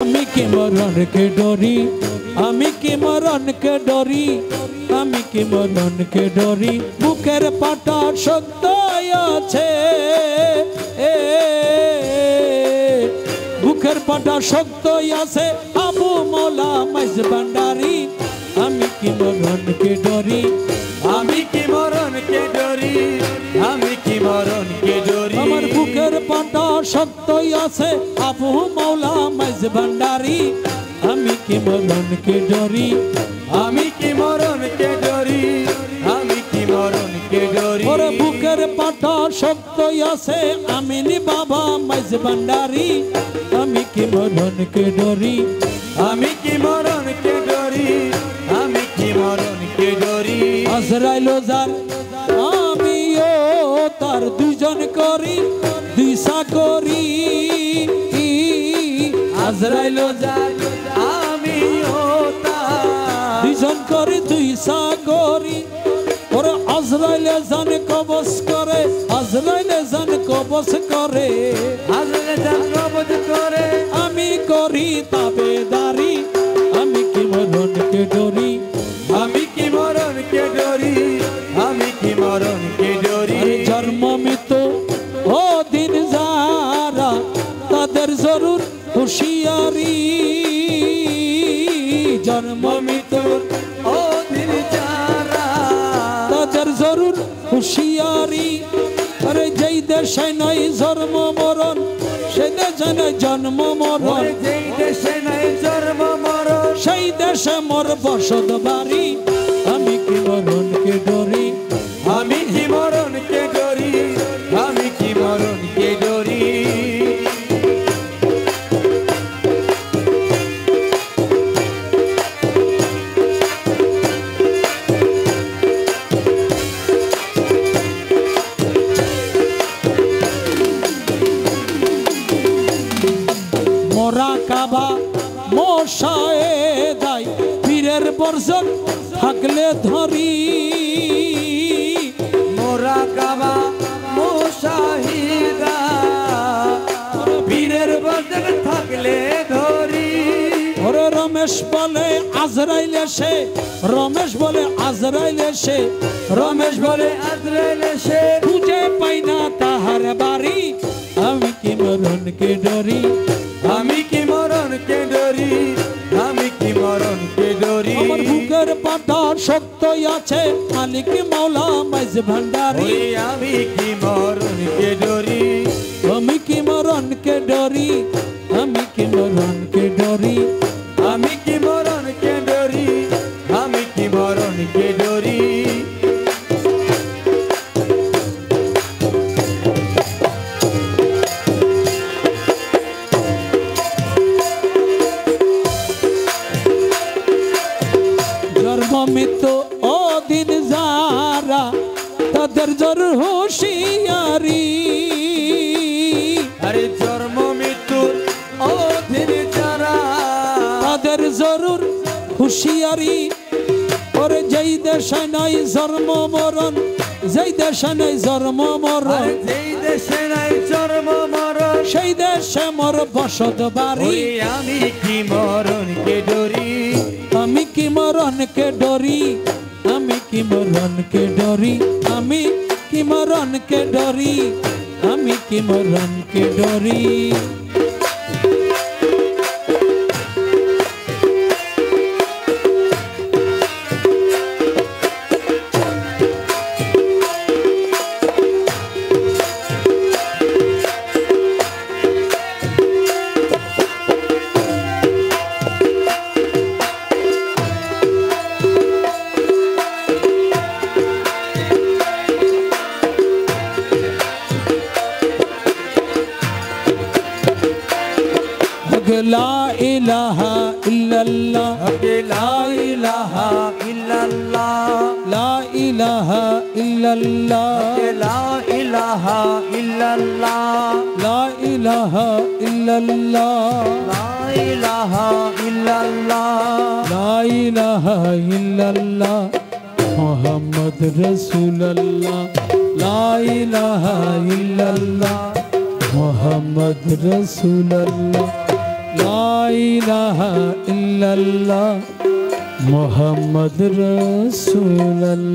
আমি কি মরণকে ডরি, আমি কি মরণকে ডরি, আমি কি মরণকে ডরি। বুকের পাটা শক্ত আছে, বুকের পাটা শক্ত আছে, আবু মৌলা মাইজ ভান্ডারি। আমি কি মরণকে ডরি, আমি কি মরণকে ডরি, আমি কি মরণকে ডরি। আমার বুকের পাটা শক্ত আছে, আবু মৌলা মাইজ ভান্ডারি। আমি কি মরণকে ডরি, আমি কি মরণকে ডরি, আমি কি মরণকে ডরি। ওরে বুকের পাটা শক্ত আছে, আমিনি বাবা মাইজ ভান্ডারি। আমি কি মরণকে ডরি, আমি কি মরণকে ডরি, আমি কি মরণকে ডরি। আজরাইল যার আমিও তার, দুজন করি দুই সাগরি। আজরাইল যার আমিও তার, দুজন করি দুই সাগরি। ওরে আজরাইলে জান কবজ করে, আজরাইলে জান কবজ করে, আজরাইল যার কবজ করে। আমি করি তাবেদারি। আমি কি মরণকে ডরি, আমি কি মরণকে ডরি, আমি কি মরণকে ডরি। জন্ম মৃত্যু ও দিন যারা, তাদের জরুর হুঁশিয়ারি। জন্ম মৃত্যু ও দিন যারা, তাদের জরুর হুঁশিয়ারি। আরে যেই দেশে নাই জন্ম মরণ, সে দেশে নাই জন্ম মরণ, যেই দেশে নাই জন্ম মরণ, সেই দেশে মোর বসত বাড়ি। আমি কি মরণকে ডরি, আমি কি মরণকে ডরি, আমি কি মরণকে ডরি। মোরা কাবা মশায়ে দাই, পীরের বর্জন থাকলে ধরি। মোরা কাবা মুশাহিদা, বীরের বদন থাকলে ধরি। ওরে রমেশ বলে আজরাইল এসে, রমেশ বলে আজরাইল এসে, রমেশ বলে আজরাইল এসে, খুঁজে পাই না তাহার বাড়ি। আমি কি মরণকে ডরি, আমি কি মরণকে ডরি, আমি কি মরণকে ডরি। আমার বুকের পাটা শক্ত আছে, মালিক মাওলা মাইজ ভান্ডারি। আমি কি মরণকে ডরি, আমি কি মরণকে ডরি, আমি কি মরণকে ডরি। আমি কি মরণকে ডরি, আমি কি মরণকে ডরি। জন্ম মৃত্যু ও দিন যারা, তাদের জরুর হুঁশিয়ারি। আরে জন্ম মৃত্যুর ও দিন যারা, তাদের জরুর হুঁশিয়ারি। ওরে যেই দেশে নাই জন্ম মরণ, যেই দেশে নাই জন্ম মরণ, যেই দেশে নাই জন্ম মরণ, সেই দেশে মোর বসত বাড়ি। আমি কি মরণকে ডরি, আমি কি মরণকে ডরি, আমি কি মরণকে ডরি, আমি কি মরণকে ডরি, আমি কি মরণকে ডরি। লা ইলাহা ইল্লাল্লাহ, লা ইলাহা ইল্লাল্লাহ, লা ইলাহা ইল্লাল্লাহ, লা ইলাহা ইল্লাল্লাহ, লা ইলাহা ইল্লাল্লাহ, লা ইলাহা ইল্লাল্লাহ, লা ইলাহা ইল্লাল্লাহ, মুহাম্মদ রাসূলুল্লাহ। লা ইলাহা ইল্লাল্লাহ, মুহাম্মদ রাসূলুল্লাহ। ला इलाहा इल्लल्लाह मुहम्मद रसूलुल्लाह।